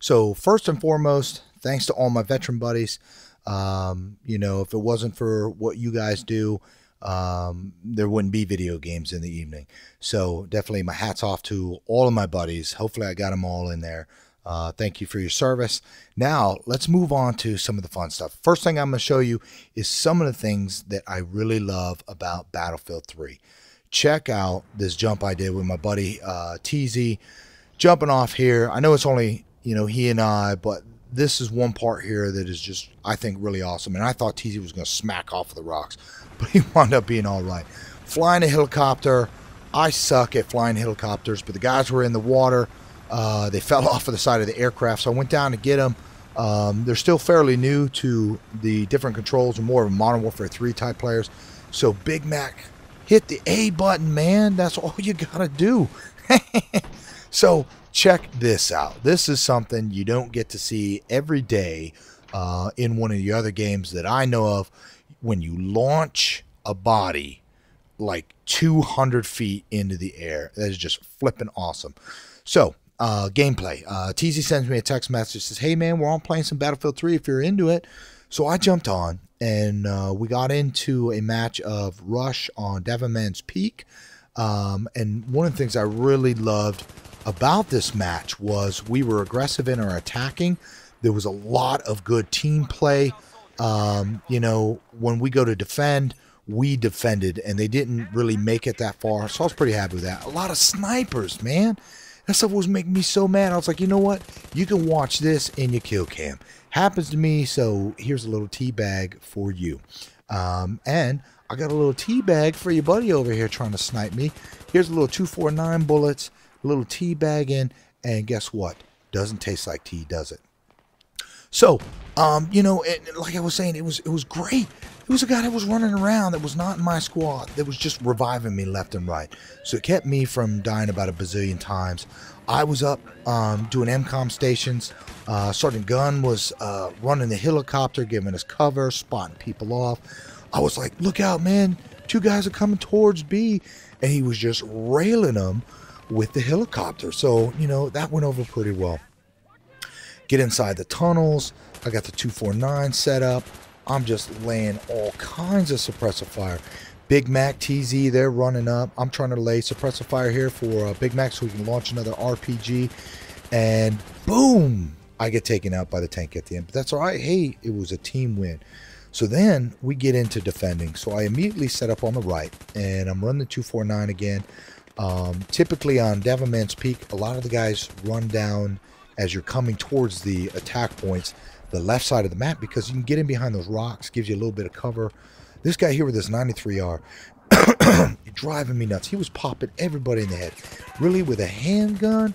So first and foremost, thanks to all my veteran buddies. If it wasn't for what you guys do, there wouldn't be video games in the evening. So definitely my hats off to all of my buddies. Hopefully I got them all in there. Thank you for your service. Now let's move on to some of the fun stuff. First thing I'm going to show you is some of the things that I really love about Battlefield 3. Check out this jump I did with my buddy TZ, jumping off here. I know it's only he and I, but this is one part here that is just, I think, really awesome. And I thought TZ was going to smack off of the rocks, but he wound up being all right. Flying a helicopter. I suck at flying helicopters, but the guys were in the water. They fell off of the side of the aircraft, so I went down to get them. They're still fairly new to the different controls and more of Modern Warfare 3 type players. So Big Mac, hit the A button, man. That's all you got to do. So check this out. This is something you don't get to see every day in one of the other games that I know of. When you launch a body like 200 feet into the air, that is just flipping awesome. So gameplay. TZ sends me a text message, says, "Hey man, we're on playing some Battlefield 3 if you're into it." So I jumped on, and we got into a match of Rush on Devilman's Peak. And one of the things I really loved about this match was we were aggressive in our attacking. There was a lot of good team play. When we go to defend, we defended, and they didn't really make it that far. So I was pretty happy with that. A lot of snipers, man. That stuff was making me so mad. I was like, you know what? You can watch this in your kill cam. Happens to me, so here's a little tea bag for you. And I got a little tea bag for your buddy over here trying to snipe me. Here's a little 249 bullets, a little tea bag in, and guess what? Doesn't taste like tea, does it? So, like I was saying, it was great. It was a guy that was running around that was not in my squad, that was just reviving me left and right. So it kept me from dying about a bazillion times. I was up doing MCOM stations. Sergeant Gunn was running the helicopter, giving us cover, spotting people off. I was like, look out, man. 2 guys are coming towards B. And he was just railing them with the helicopter. So, that went over pretty well. Get inside the tunnels. I got the 249 set up. I'm just laying all kinds of suppressive fire. Big Mac, TZ, they're running up. I'm trying to lay suppressive fire here for Big Mac so we can launch another RPG. And boom, I get taken out by the tank at the end. But that's all right. Hey, it was a team win. So then we get into defending. So I immediately set up on the right, and I'm running the 249 again. Typically on Devilman's Peak, a lot of the guys run down as you're coming towards the attack points, the left side of the map, because you can get in behind those rocks, gives you a little bit of cover. This guy here with this 93R, driving me nuts. He was popping everybody in the head, really, with a handgun.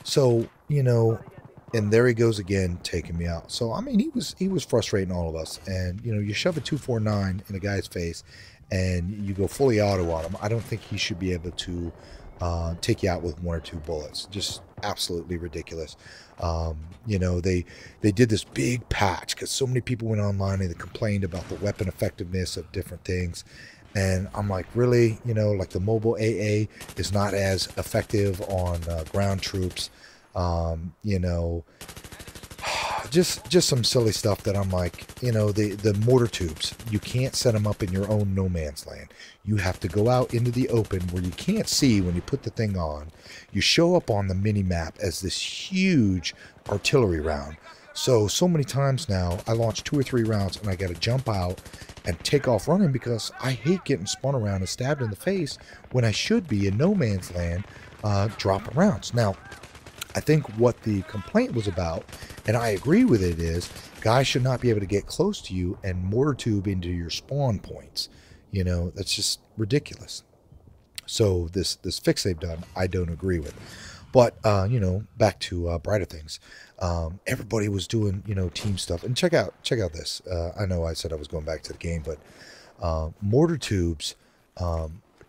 So, and there he goes again, taking me out. So, I mean, he was frustrating all of us. And, you shove a 249 in a guy's face and you go fully auto on him. I don't think he should be able to take you out with 1 or 2 bullets. Just absolutely ridiculous. They did this big patch because so many people went online and they complained about the weapon effectiveness of different things. And I'm like, really? Like the mobile AA is not as effective on ground troops. Just some silly stuff that I'm like, the mortar tubes, you can't set them up in your own no man's land. You have to go out into the open where you can't see when you put the thing on. You show up on the mini map as this huge artillery round. So many times now I launch 2 or 3 rounds and I got to jump out and take off running because I hate getting spun around and stabbed in the face when I should be in no man's land dropping rounds. Now, I think what the complaint was about, and I agree with it, is guys should not be able to get close to you and mortar tube into your spawn points. That's just ridiculous. So this fix they've done, I don't agree with. But, back to brighter things. Everybody was doing, team stuff. And check out this. I know I said I was going back to the game, but mortar tubes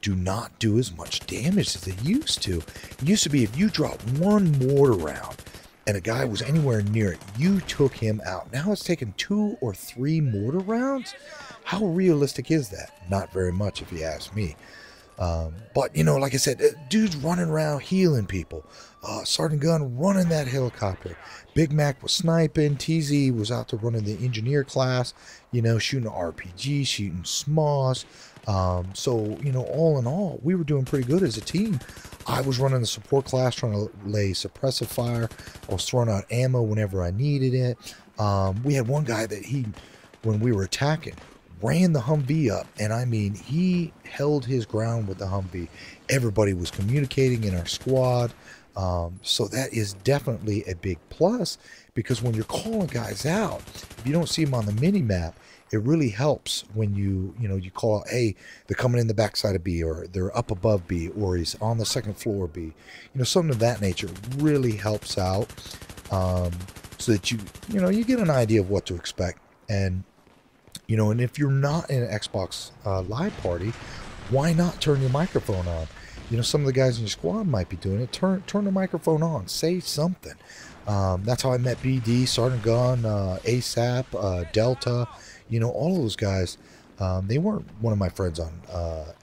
do not do as much damage as they used to. It used to be if you dropped 1 mortar round and a guy was anywhere near it, you took him out. Now it's taking 2 or 3 mortar rounds? How realistic is that? Not very much, if you ask me. But, you know, like I said, dude's running around healing people. Sergeant Gunn running that helicopter. Big Mac was sniping. TZ was out there running the engineer class, you know, shooting RPG, shooting SMOS. So, you know, all in all, we were doing pretty good as a team. I was running the support class, trying to lay suppressive fire. I was throwing out ammo whenever I needed it. We had one guy that when we were attacking, ran the Humvee up, and I mean, he held his ground with the Humvee. Everybody was communicating in our squad. So that is definitely a big plus, because when you're calling guys out, if you don't see them on the mini map, it really helps when you call, hey, they're coming in the backside of B, or they're up above B, or he's on the second floor B. You know, something of that nature really helps out, so that you get an idea of what to expect. And you know, and if you're not in an Xbox Live party, why not turn your microphone on? You know, some of the guys in your squad might be doing it. Turn the microphone on. Say something. That's how I met BD, Sergeant Gunn, ASAP, Delta. You know, all of those guys. They weren't one of my friends on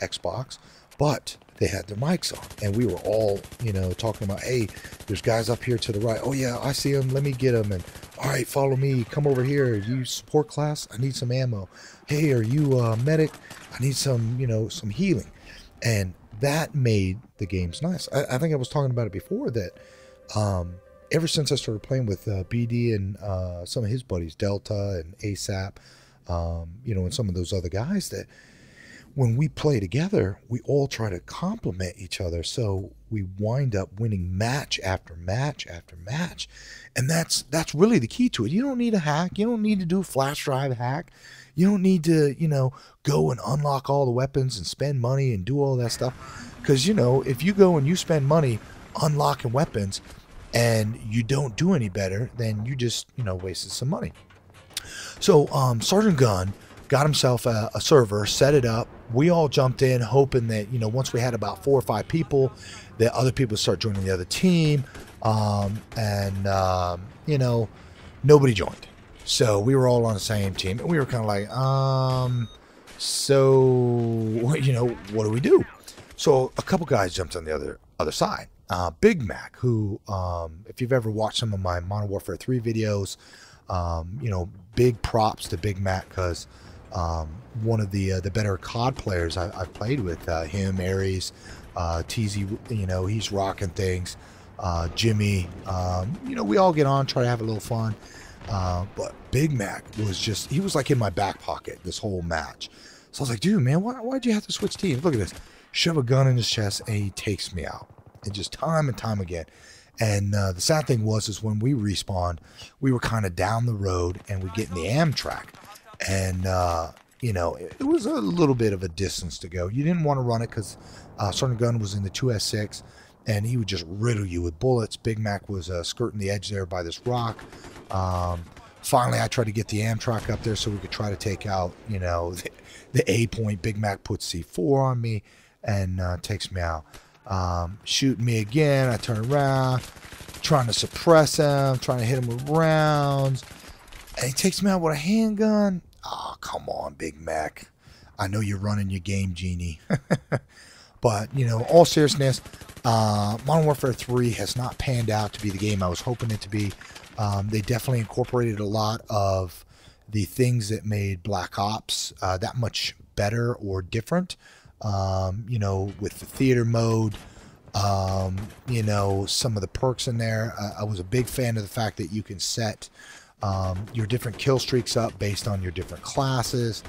Xbox, but they had their mics on, and we were all, you know, talking about, hey, there's guys up here to the right. Oh yeah, I see them. Let me get them. And all right, follow me. Come over here. Are you support class? I need some ammo. Hey, are you medic? I need some, you know, some healing. And that made the games nice. I think I was talking about it before that ever since I started playing with BD and some of his buddies, Delta and ASAP, you know, and some of those other guys, that when we play together, we all try to complement each other. So we wind up winning match after match after match. And that's really the key to it. You don't need a hack. You don't need to do a flash drive hack. You don't need to, you know, go and unlock all the weapons and spend money and do all that stuff. Because, you know, if you go and you spend money unlocking weapons and you don't do any better, then you just, you know, wasted some money. So Sergeant Gunn got himself a server, set it up. We all jumped in hoping that, you know, once we had about 4 or 5 people, that other people would start joining the other team. You know, nobody joined. So we were all on the same team, and we were kind of like, so, you know, what do we do? So a couple guys jumped on the other side. Big Mac, who, if you've ever watched some of my Modern Warfare 3 videos, you know, big props to Big Mac, because one of the better COD players I've played with, him, Aries, TZ, you know, he's rocking things. Jimmy, you know, we all get on, try to have a little fun. But Big Mac was just, he was like in my back pocket this whole match. So I was like, dude, man, why'd you have to switch teams? Look at this. Shove a gun in his chest, and he takes me out. And just time and time again. And the sad thing is when we respawned, we were kind of down the road, and we get in the Amtrak. And, you know, it was a little bit of a distance to go. You didn't want to run it because Sergeant Gunn was in the 2S6, and he would just riddle you with bullets. Big Mac was skirting the edge there by this rock. Finally, I tried to get the Amtrak up there so we could try to take out, you know, the A point. Big Mac puts C4 on me and takes me out. Shooting me again. I turn around, trying to suppress him, trying to hit him with rounds. And he takes me out with a handgun. Oh, come on, Big Mac. I know you're running your game, Genie. But, you know, all seriousness, Modern Warfare 3 has not panned out to be the game I was hoping it to be. They definitely incorporated a lot of the things that made Black Ops that much better or different. You know, with the theater mode, you know, some of the perks in there. I was a big fan of the fact that you can set your different kill streaks up based on your different classes.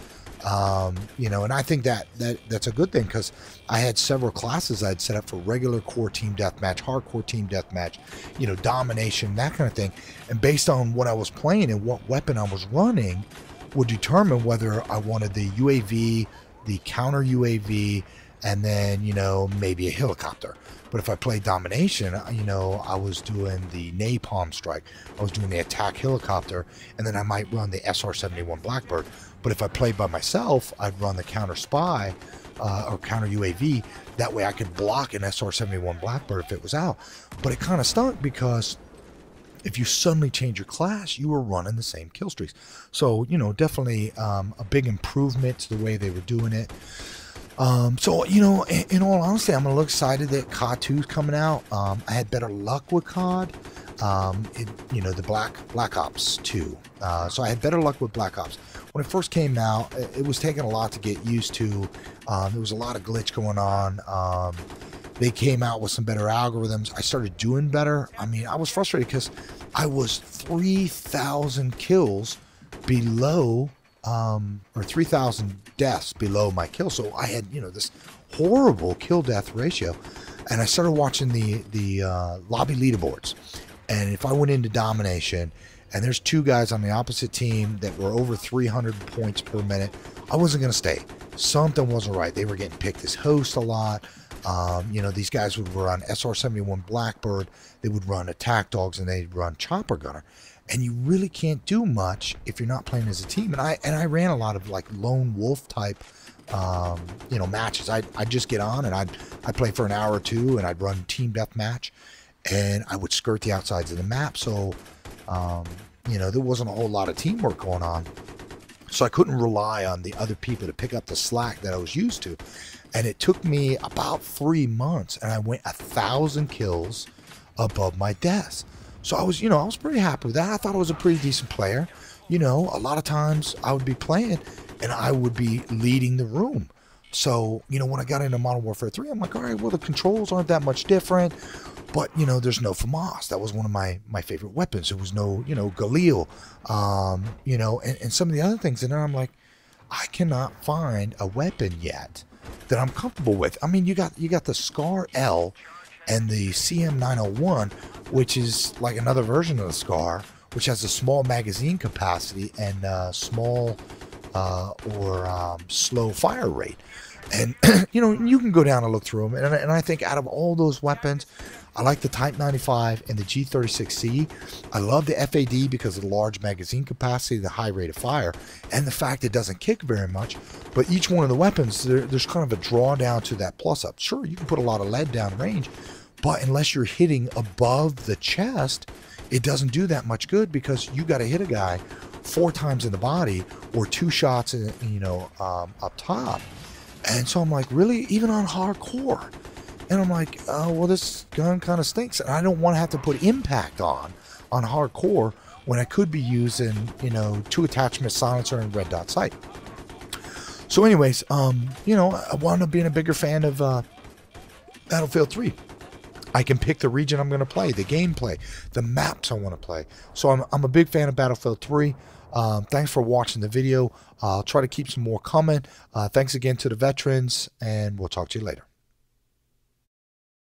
You know, and I think that's a good thing, because I had several classes I'd set up for regular core team deathmatch, hardcore team deathmatch, you know, domination, that kind of thing. And based on what I was playing and what weapon I was running would determine whether I wanted the UAV, the counter UAV, and then, you know, maybe a helicopter. But if I played domination, you know, I was doing the napalm strike, I was doing the attack helicopter, and then I might run the SR-71 Blackbird. But if I played by myself, I'd run the counter spy or counter UAV. That way I could block an SR-71 Blackbird if it was out. But it kind of stunk, because if you suddenly change your class, you were running the same kill streaks. So, you know, definitely a big improvement to the way they were doing it. So, you know, in all honesty, I'm a little excited that COD 2 is coming out. I had better luck with COD. You know, the Black Ops 2. So I had better luck with Black Ops. When it first came out, it was taking a lot to get used to. There was a lot of glitch going on. They came out with some better algorithms. I started doing better. I mean, I was frustrated because I was 3,000 kills below, or 3,000 deaths below my kill. So I had, you know, this horrible kill death ratio. And I started watching the lobby leaderboards. And if I went into domination and there's two guys on the opposite team that were over 300 points per minute, I wasn't going to stay. Something wasn't right. They were getting picked as host a lot. You know, these guys would run SR-71 Blackbird, they would run Attack Dogs, and they'd run Chopper Gunner. And you really can't do much if you're not playing as a team. And I ran a lot of like lone wolf type, you know, matches. I'd just get on and I'd play for an hour or two, and I'd run team deathmatch, and I would skirt the outsides of the map. So, you know, there wasn't a whole lot of teamwork going on. So I couldn't rely on the other people to pick up the slack that I was used to. And it took me about 3 months, and I went 1,000 kills above my deaths. So I was, you know, I was pretty happy with that. I thought I was a pretty decent player. You know, a lot of times I would be playing and I would be leading the room. So, you know, when I got into Modern Warfare 3, I'm like, all right, well, the controls aren't that much different. But, you know, there's no FAMAS. That was one of my favorite weapons. There was no, you know, Galil, you know, and some of the other things. And then I'm like, I cannot find a weapon yet that I'm comfortable with. I mean, you got the Scar L and the CM901, which is like another version of the Scar, which has a small magazine capacity and small or slow fire rate. And, you know, you can go down and look through them. And I think out of all those weapons, I like the Type 95 and the G36C. I love the FAD because of the large magazine capacity, the high rate of fire, and the fact it doesn't kick very much. But each one of the weapons, there's kind of a drawdown to that plus up. Sure, you can put a lot of lead down range, but unless you're hitting above the chest, it doesn't do that much good because you got to hit a guy 4 times in the body or 2 shots, in, you know, up top. And so I'm like, really? Even on hardcore? And I'm like, oh, well, this gun kind of stinks. And I don't want to have to put impact on hardcore when I could be using, you know, 2 attachment silencer and red dot sight. So anyways, you know, I wound up being a bigger fan of Battlefield 3. I can pick the region I'm going to play, the gameplay, the maps I want to play. So I'm a big fan of Battlefield 3. Thanks for watching the video. I'll try to keep some more coming. Thanks again to the veterans, and we'll talk to you later.